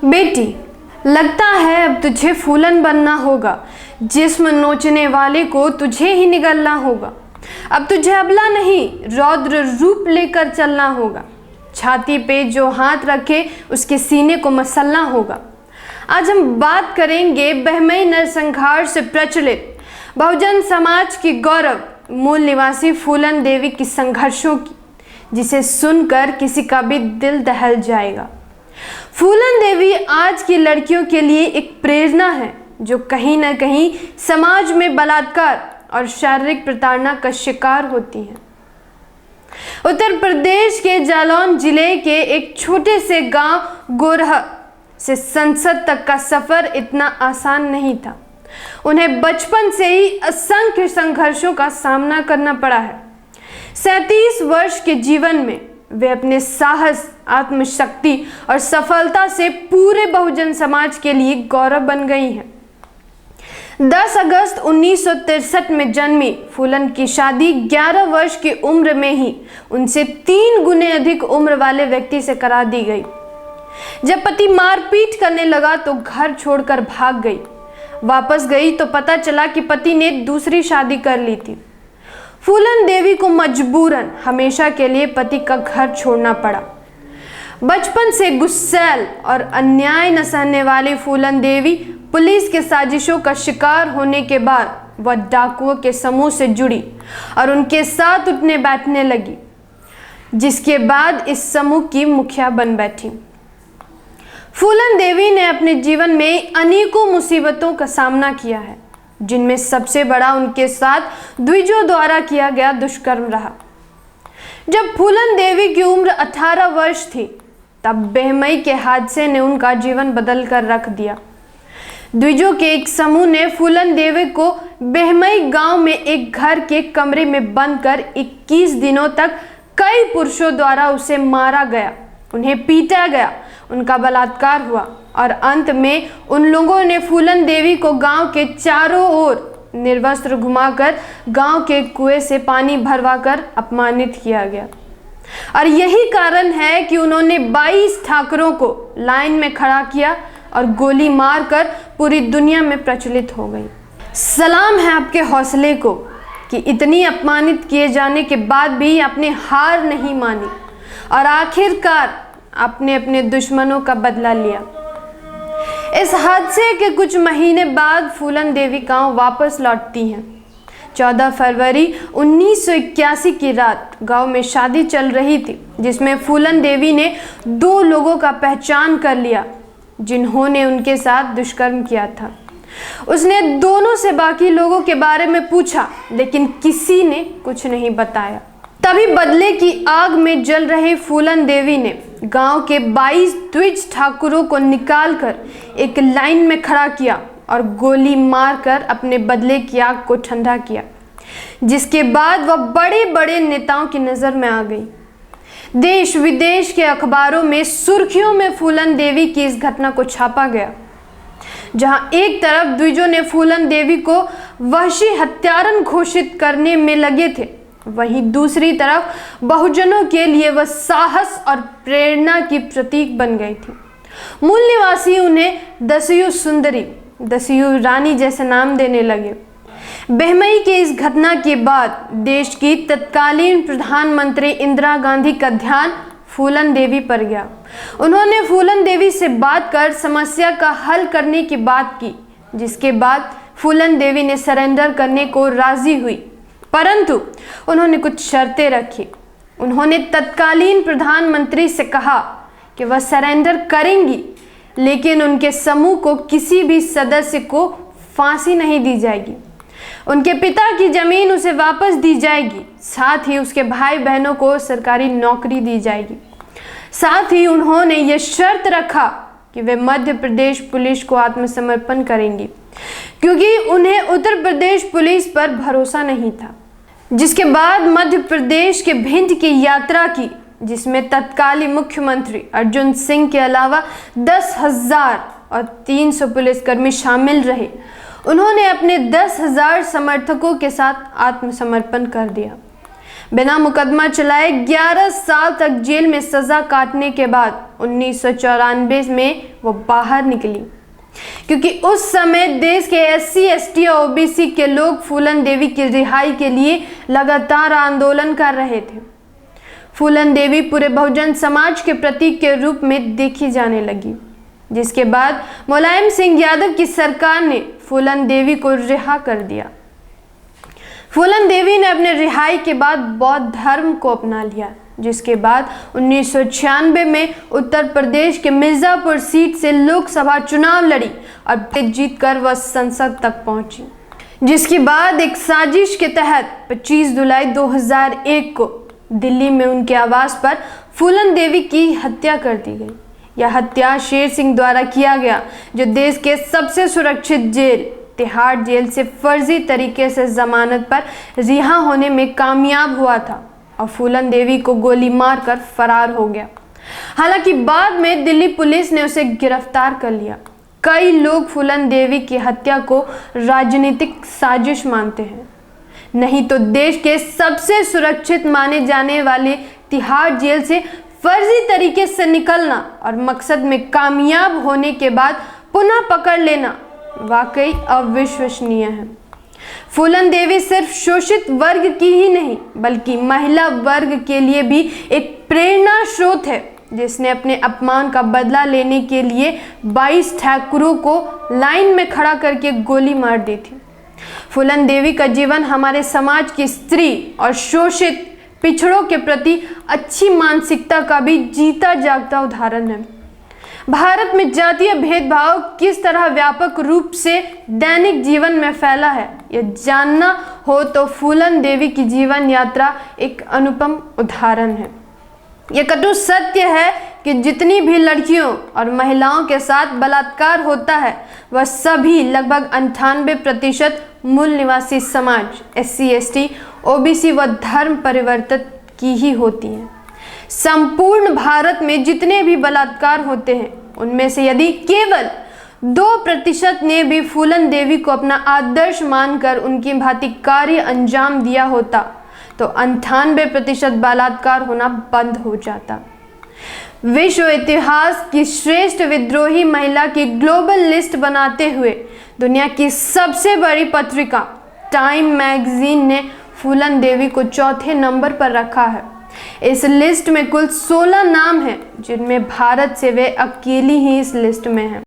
बेटी, लगता है अब तुझे फूलन बनना होगा। जिस्म नोचने वाले को तुझे ही निगलना होगा। अब तुझे अबला नहीं, रौद्र रूप लेकर चलना होगा। छाती पे जो हाथ रखे उसके सीने को मसलना होगा। आज हम बात करेंगे बहमई नरसंहार से प्रचलित बहुजन समाज की गौरव मूल निवासी फूलन देवी की संघर्षों की, जिसे सुनकर किसी का भी दिल दहल जाएगा। फूलन देवी आज की लड़कियों के लिए एक प्रेरणा है, जो कहीं ना कहीं समाज में बलात्कार और शारीरिक प्रताड़ना का शिकार होती हैं। उत्तर प्रदेश के जालौन जिले के एक छोटे से गांव गोरहा से संसद तक का सफर इतना आसान नहीं था। उन्हें बचपन से ही असंख्य संघर्षों का सामना करना पड़ा है। 37 वर्ष के जीवन में वे अपने साहस, आत्मशक्ति और सफलता से पूरे बहुजन समाज के लिए गौरव बन गई हैं। 10 अगस्त 1963 में जन्मी फूलन की शादी 11 वर्ष की उम्र में ही उनसे 3 गुने अधिक उम्र वाले व्यक्ति से करा दी गई। जब पति मारपीट करने लगा तो घर छोड़कर भाग गई। वापस गई तो पता चला कि पति ने दूसरी शादी कर ली थी। फूलन देवी को मजबूरन हमेशा के लिए पति का घर छोड़ना पड़ा। बचपन से गुस्सैल और अन्याय न सहने वाली फूलन देवी पुलिस के साजिशों का शिकार होने के बाद वह डाकुओं के समूह से जुड़ी और उनके साथ उठने बैठने लगी, जिसके बाद इस समूह की मुखिया बन बैठी। फूलन देवी ने अपने जीवन में अनेकों मुसीबतों का सामना किया है, जिनमें सबसे बड़ा उनके साथ द्विजों द्वारा किया गया दुष्कर्म रहा। जब फूलन देवी की उम्र 18 वर्ष थी, तब बहमई के हादसे ने उनका जीवन बदल कर रख दिया। द्विजों के एक समूह ने फूलन देवी को बहमई गांव में एक घर के कमरे में बंद कर 21 दिनों तक कई पुरुषों द्वारा उसे मारा गया, उन्हें पीटा गया, उनका बलात्कार हुआ और अंत में उन लोगों ने फूलन देवी को गांव के चारों ओर निर्वस्त्र घुमाकर गांव के कुएं से पानी भरवाकर अपमानित किया गया। और यही कारण है कि उन्होंने 22 ठाकरों को लाइन में खड़ा किया और गोली मारकर पूरी दुनिया में प्रचलित हो गई। सलाम है आपके हौसले को कि इतनी अपमानित किए जाने के बाद भी आपने हार नहीं मानी और आखिरकार आपने अपने दुश्मनों का बदला लिया। इस हादसे के कुछ महीने बाद फूलन देवी गांव वापस लौटती हैं। 14 फरवरी 1981 की रात गांव में शादी चल रही थी, जिसमें फूलन देवी ने 2 लोगों का पहचान कर लिया, जिन्होंने उनके साथ दुष्कर्म किया था। उसने दोनों से बाकी लोगों के बारे में पूछा, लेकिन किसी ने कुछ नहीं बताया। तभी बदले की आग में जल रही फूलन देवी ने गांव के 22 द्विज ठाकुरों को निकालकर एक लाइन में खड़ा किया और गोली मारकर अपने बदले की आग को ठंडा किया, जिसके बाद वह बड़े बड़े नेताओं की नजर में आ गई। देश विदेश के अखबारों में सुर्खियों में फूलन देवी की इस घटना को छापा गया। जहां एक तरफ द्विजों ने फूलन देवी को वहशी हत्यारन घोषित करने में लगे थे, वहीं दूसरी तरफ बहुजनों के लिए वह साहस और प्रेरणा की प्रतीक बन गई थी। मूल निवासी उन्हें दस्यु सुंदरी, दस्यु रानी जैसे नाम देने लगे। बहमई के इस घटना के बाद देश की तत्कालीन प्रधानमंत्री इंदिरा गांधी का ध्यान फूलन देवी पर गया। उन्होंने फूलन देवी से बात कर समस्या का हल करने की बात की, जिसके बाद फूलन देवी ने सरेंडर करने को राजी हुई, परंतु उन्होंने कुछ शर्तें रखी। उन्होंने तत्कालीन प्रधानमंत्री से कहा कि वह सरेंडर करेंगी, लेकिन उनके समूह को किसी भी सदस्य को फांसी नहीं दी जाएगी, उनके पिता की जमीन उसे वापस दी जाएगी, साथ ही उसके भाई बहनों को सरकारी नौकरी दी जाएगी। साथ ही उन्होंने यह शर्त रखा कि वे मध्य प्रदेश पुलिस को आत्मसमर्पण करेंगी, क्योंकि उन्हें उत्तर प्रदेश पुलिस पर भरोसा नहीं था। जिसके बाद मध्य प्रदेश के भिंड की यात्रा की, जिसमें तत्कालीन मुख्यमंत्री अर्जुन सिंह के अलावा 10,000 और 300 पुलिसकर्मी शामिल रहे। उन्होंने अपने 10,000 समर्थकों के साथ आत्मसमर्पण कर दिया। बिना मुकदमा चलाए 11 साल तक जेल में सजा काटने के बाद 1994 में वो बाहर निकली, क्योंकि उस समय देश के SC, ST और OBC के लोग फूलन देवी की रिहाई के लिए लगातार आंदोलन कर रहे थे। फूलन देवी पूरे बहुजन समाज के प्रतीक के रूप में देखी जाने लगी, जिसके बाद मुलायम सिंह यादव की सरकार ने फूलन देवी को रिहा कर दिया। फूलन देवी ने अपने रिहाई के बाद बौद्ध धर्म को अपना लिया, जिसके बाद 1996 में उत्तर प्रदेश के मिर्जापुर सीट से लोकसभा चुनाव लड़ी और जीतकर वह संसद तक पहुंची, जिसके बाद एक साजिश के तहत 25 जुलाई 2001 को दिल्ली में उनके आवास पर फूलन देवी की हत्या कर दी गई। यह हत्या शेर सिंह द्वारा किया गया, जो देश के सबसे सुरक्षित जेल तिहाड़ जेल से फर्जी तरीके से जमानत पर रिहा होने में कामयाब हुआ था और फूलन देवी को गोली मारकर फरार हो गया। हालांकि बाद में दिल्ली पुलिस ने उसे गिरफ्तार कर लिया। कई लोग फूलन देवी की हत्या को राजनीतिक साजिश मानते हैं, नहीं तो देश के सबसे सुरक्षित माने जाने वाले तिहाड़ जेल से फर्जी तरीके से निकलना और मकसद में कामयाब होने के बाद पुनः पकड़ लेना वाकई अविश्वसनीय है। फूलन देवी सिर्फ शोषित वर्ग की ही नहीं, बल्कि महिला वर्ग के लिए भी एक प्रेरणा स्रोत है, जिसने अपने अपमान का बदला लेने के लिए 22 ठाकुरों को लाइन में खड़ा करके गोली मार दी थी। फूलन देवी का जीवन हमारे समाज की स्त्री और शोषित पिछड़ों के प्रति अच्छी मानसिकता का भी जीता जागता उदाहरण है। भारत में जातीय भेदभाव किस तरह व्यापक रूप से दैनिक जीवन में फैला है, यह जानना हो तो फूलन देवी की जीवन यात्रा एक अनुपम उदाहरण है। यह कटु सत्य है कि जितनी भी लड़कियों और महिलाओं के साथ बलात्कार होता है, वह सभी लगभग 98% मूल निवासी समाज SC, ST, OBC व धर्म परिवर्तित की ही होती हैं। संपूर्ण भारत में जितने भी बलात्कार होते हैं, उनमें से यदि केवल 2% ने भी फूलन देवी को अपना आदर्श मानकर उनकी भांति कार्य अंजाम दिया होता, तो 98% बलात्कार होना बंद हो जाता। विश्व इतिहास की श्रेष्ठ विद्रोही महिला की ग्लोबल लिस्ट बनाते हुए दुनिया की सबसे बड़ी पत्रिका टाइम मैगजीन ने फूलन देवी को 4थे नंबर पर रखा है। इस लिस्ट में कुल 16 नाम हैं, जिनमें भारत से वे अकेली ही इस लिस्ट में हैं।